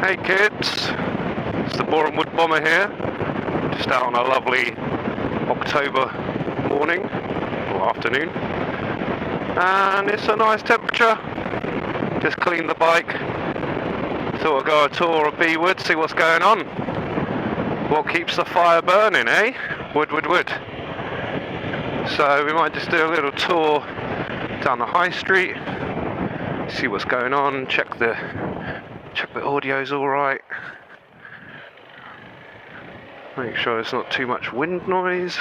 Hey kids, it's the Borehamwood bomber here, just out on a lovely October morning or afternoon, and it's a nice temperature. Just cleaned the bike, thought I'd go a tour of B-Wood, see what's going on. What keeps the fire burning, eh? Wood. So we might just do a little tour down the high street, see what's going on, check the audio's alright, make sure there's not too much wind noise.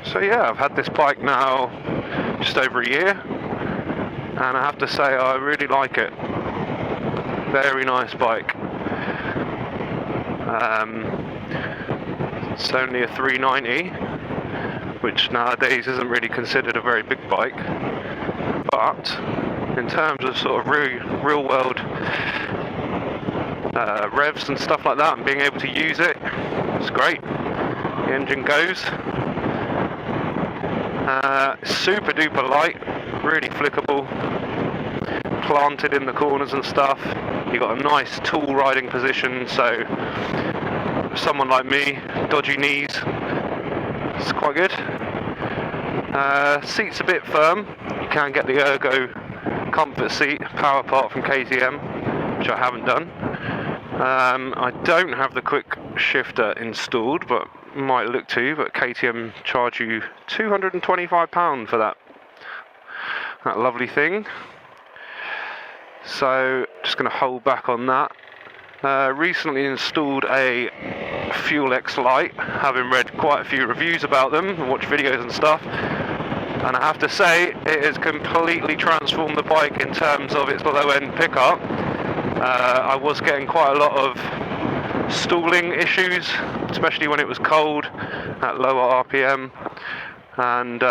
So yeah, I've had this bike now just over a year, and I have to say I really like it. Very nice bike. It's only a 390, which nowadays isn't really considered a very big bike, but in terms of sort of real world revs and stuff like that, and being able to use it, it's great. The engine goes. Super duper light, really flickable, planted in the corners and stuff. You've got a nice tool riding position, so someone like me, dodgy knees, it's quite good. Seat's a bit firm. You can get the Ergo comfort seat, power part from KTM, which I haven't done. I don't have the quick shifter installed, but might look to, but KTM charge you £225 for that lovely thing. So just going to hold back on that. Recently installed a Fuel X Lite, having read quite a few reviews about them and watched videos and stuff, and I have to say it has completely transformed the bike in terms of its low end pickup. I was getting quite a lot of stalling issues, especially when it was cold at lower RPM, and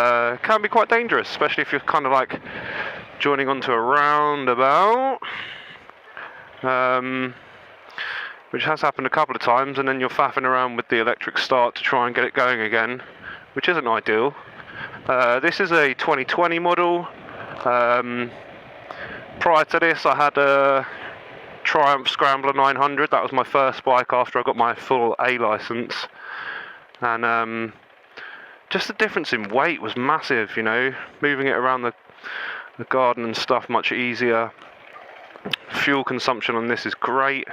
can be quite dangerous, especially if you're kind of like joining onto a roundabout, which has happened a couple of times, and then you're faffing around with the electric start to try and get it going again, which isn't ideal. This is a 2020 model. Prior to this I had a Triumph Scrambler 900. That was my first bike after I got my full A license, and just the difference in weight was massive, you know, moving it around the garden and stuff much easier. Fuel consumption on this is great.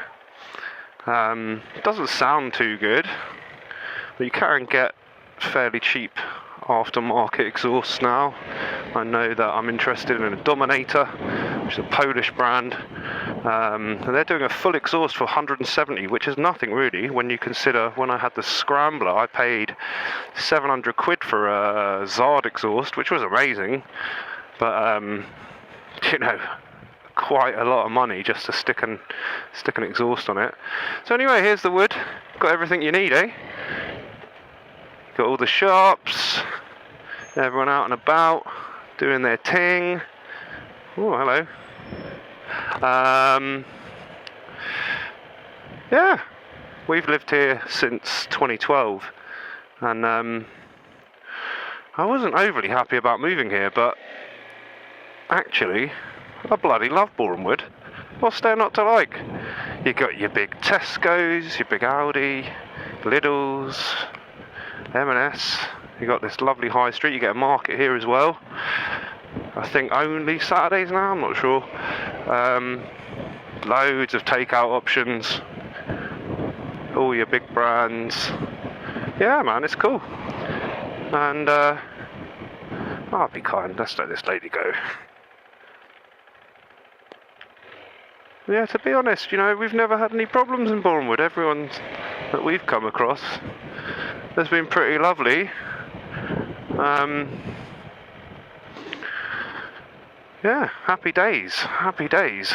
Doesn't sound too good, but you can get fairly cheap aftermarket exhausts now. I know that I'm interested in a Dominator, which is a Polish brand, and they're doing a full exhaust for 170, which is nothing really when you consider when I had the Scrambler I paid 700 quid for a Zard exhaust, which was amazing, but you know, quite a lot of money just to stick an exhaust on it. So anyway, here's the wood. Got everything you need, eh? Got all the shops, everyone out and about doing their thing. Oh, hello. Yeah, we've lived here since 2012, and I wasn't overly happy about moving here, but actually I bloody love Borehamwood. What's there not to like? You got your big Tesco's, your big Audi, Lidl's, M&S. You got this lovely high street. You get a market here as well. I think only Saturdays now, I'm not sure. Loads of takeout options. All your big brands. Yeah, man, it's cool. And I'll be kind. Let's let this lady go. Yeah, to be honest, you know, we've never had any problems in Borehamwood. Everyone that we've come across has been pretty lovely. Yeah, happy days, happy days.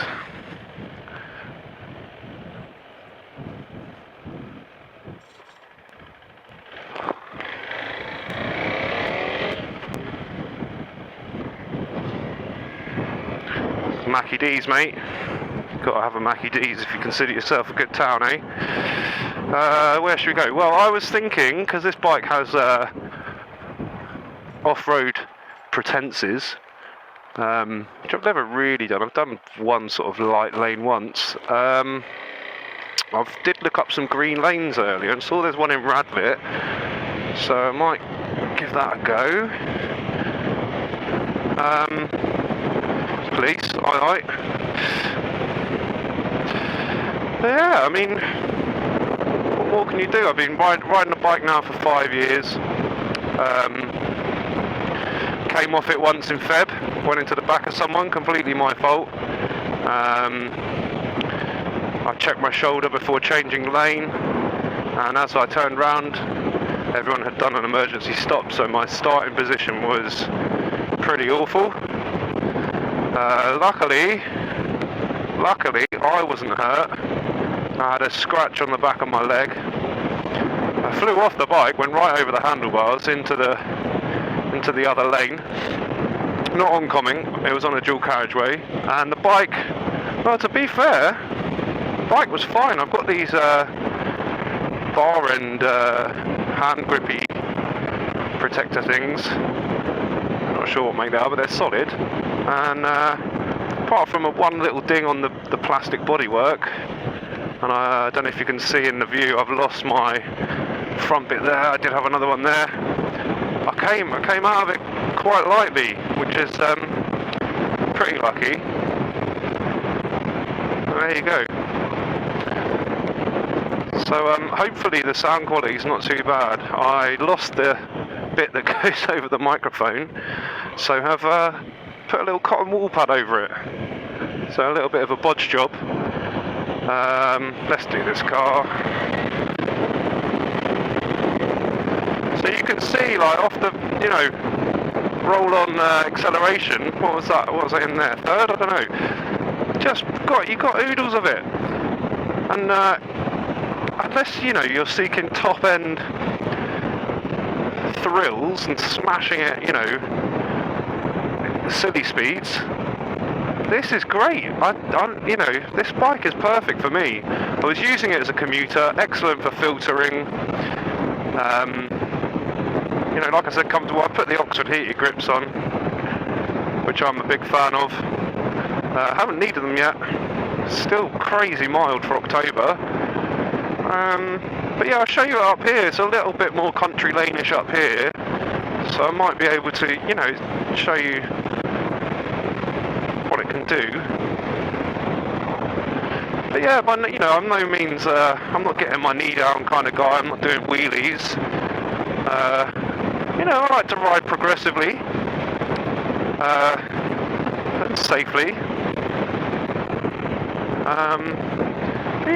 Mackie D's, mate. Gotta have a Mackie D's if you consider yourself a good town, eh? Where should we go? Well, I was thinking, because this bike has off-road pretenses, which I've never really done. I've done one sort of light lane once. I did look up some green lanes earlier and saw there's one in Radlett, so I might give that a go. Police, aye. Yeah, I mean, what more can you do? I've been riding a bike now for 5 years. Came off it once in Feb, went into the back of someone, completely my fault. I checked my shoulder before changing lane, and as I turned round, everyone had done an emergency stop, so my starting position was pretty awful. Luckily, I wasn't hurt. I had a scratch on the back of my leg. I flew off the bike, went right over the handlebars into the other lane. Not oncoming, it was on a dual carriageway, and the bike, well, to be fair, the bike was fine. I've got these bar end hand grippy protector things. Not sure what make they are, but they're solid. And apart from one little ding on the plastic bodywork, and I don't know if you can see in the view, I've lost my front bit there. I did have another one there. I came out of it quite lightly, which is pretty lucky. There you go. So hopefully the sound quality is not too bad. I lost the bit that goes over the microphone, so have put a little cotton wool pad over it. So a little bit of a bodge job. Let's do this car. So you can see, like, off the, roll on acceleration. What was that? What was that in there? Third? I don't know. You got oodles of it. And unless you're seeking top end thrills and smashing it, silly speeds, this is great. This bike is perfect for me. I was using it as a commuter, excellent for filtering. Like I said, comfortable. I put the Oxford heated grips on, which I'm a big fan of. Haven't needed them yet. Still crazy mild for October. But yeah, I'll show you up here. It's a little bit more country lane-ish up here, so I might be able to, show you what it can do. But yeah, I'm no means, I'm not getting my knee down kind of guy. I'm not doing wheelies. I like to ride progressively and safely.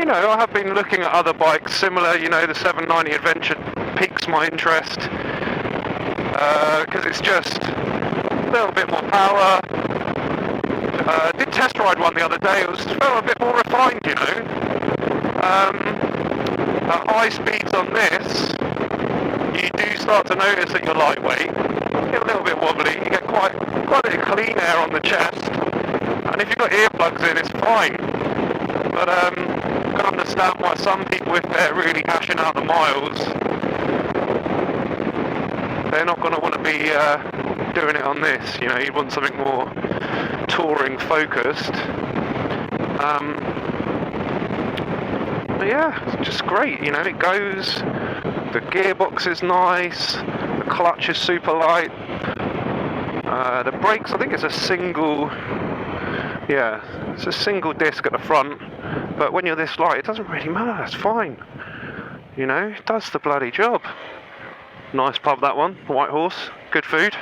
I have been looking at other bikes similar. The 790 Adventure piques my interest because it's just a little bit more power. Did test ride one the other day. It felt a bit more refined, At high speeds on this, you do start to notice that you're lightweight. You get a little bit wobbly. You get quite a bit of clean air on the chest, and if you've got earplugs in, it's fine. But I can understand why some people, if they're really hashing out the miles, they're not going to want to be doing it on this. You want something more touring focused. But yeah, it's just great. It goes. The gearbox is nice. The clutch is super light. The brakes, I think it's a single. Yeah, it's a single disc at the front. But when you're this light, it doesn't really matter. It's fine. It does the bloody job. Nice pub, that one. White Horse. Good food.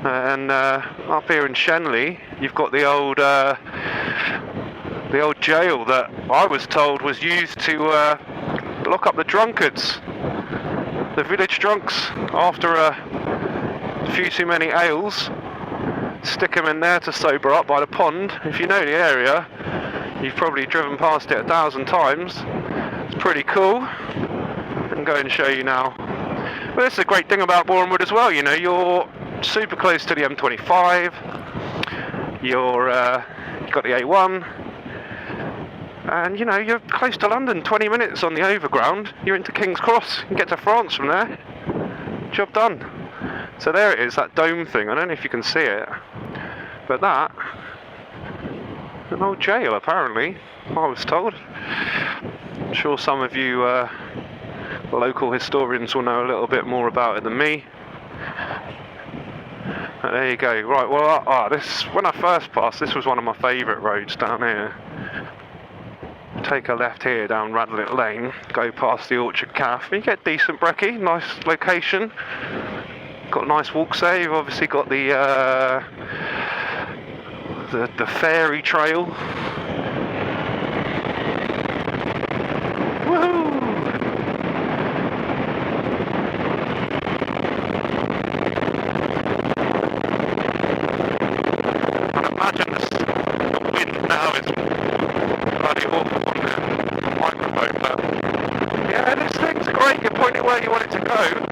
And up here in Shenley, you've got the old jail that I was told was used to lock up the drunkards, the village drunks, after a few too many ales. Stick them in there to sober up by the pond. If you know the area, you've probably driven past it 1,000 times. It's pretty cool. I can go and show you now. But this is a great thing about Borehamwood as well. You're super close to the M25. You've got the A1. And you're close to London, 20 minutes on the overground. You're into King's Cross. You can get to France from there. Job done. So there it is, that dome thing. I don't know if you can see it, but that, an old jail apparently, I was told. I'm sure some of you local historians will know a little bit more about it than me. But there you go. Right, well, this, when I first passed, this was one of my favourite roads down here. Take a left here down Radlett Lane, go past the Orchard Cafe, you get decent brekkie, nice location. Got nice walks there. You've obviously got the fairy trail. Woohoo! I imagine the wind now is bloody awful on the microphone, but yeah, this thing's great. You point it where you want it to go.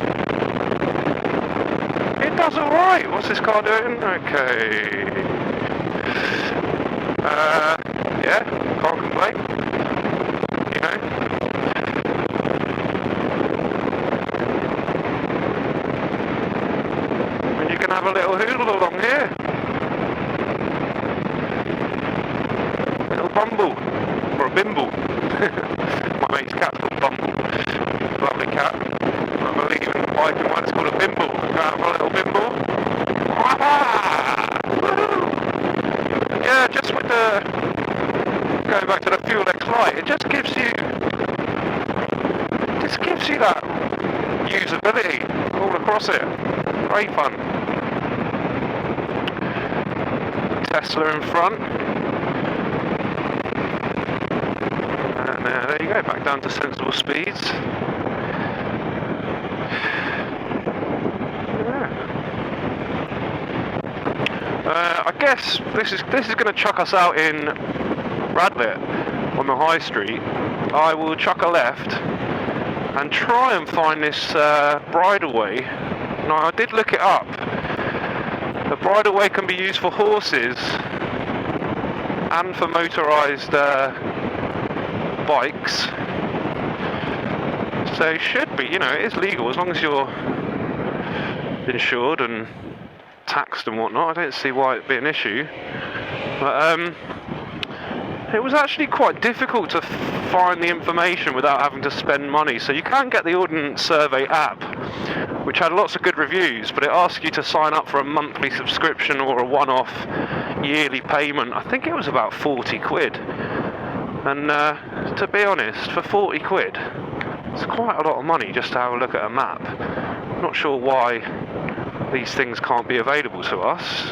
It does alright. What's this car doing? Okay. Yeah, can't complain. You know. And you can have a little hoodle along here. Little bumble. Or a bimble. My mate's cat's called Bumble. Lovely cat. I believe in the biking one, it's called a bimble. Go out for a little bimble. Yeah, just with the, going back to the Fuel X Lite, it just gives you that usability all across it. Great fun. Tesla in front. And there you go, back down to sensible speeds. I guess this is going to chuck us out in Radlett on the high street. I will chuck a left and try and find this bridleway. Now I did look it up. The bridleway can be used for horses and for motorised bikes. So it should be, you know, it is legal as long as you're insured and taxed and whatnot. I don't see why it'd be an issue, but it was actually quite difficult to find the information without having to spend money. So you can get the Ordnance Survey app, which had lots of good reviews, but it asks you to sign up for a monthly subscription or a one-off yearly payment. I think it was about 40 quid, and to be honest, for 40 quid it's quite a lot of money just to have a look at a map. I'm not sure why these things can't be available to us.